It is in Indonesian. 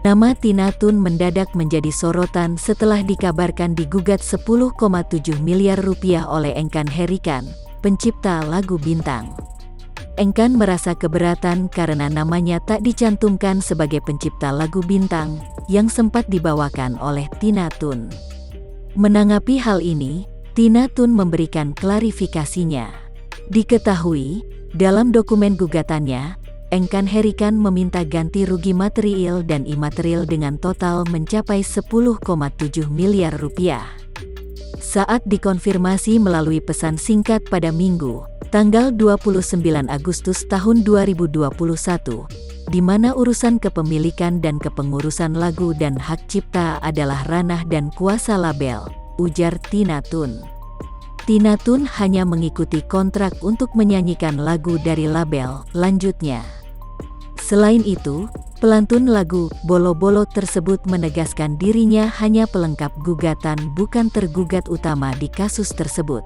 Nama Tina Tun mendadak menjadi sorotan setelah dikabarkan digugat 10,7 miliar rupiah oleh Engkan Herikan, pencipta lagu Bintang. Engkan merasa keberatan karena namanya tak dicantumkan sebagai pencipta lagu Bintang yang sempat dibawakan oleh Tina Tun. Menanggapi hal ini, Tina Tun memberikan klarifikasinya. Diketahui, dalam dokumen gugatannya, Engkan Herikan meminta ganti rugi material dan imaterial dengan total mencapai 10,7 miliar rupiah. Saat dikonfirmasi melalui pesan singkat pada Minggu, tanggal 29 Agustus tahun 2021, di mana urusan kepemilikan dan kepengurusan lagu dan hak cipta adalah ranah dan kuasa label, ujar Tina Tun. Tina Tun hanya mengikuti kontrak untuk menyanyikan lagu dari label, lanjutnya. Selain itu, pelantun lagu Bolo Bolo tersebut menegaskan dirinya hanya pelengkap gugatan bukan tergugat utama di kasus tersebut.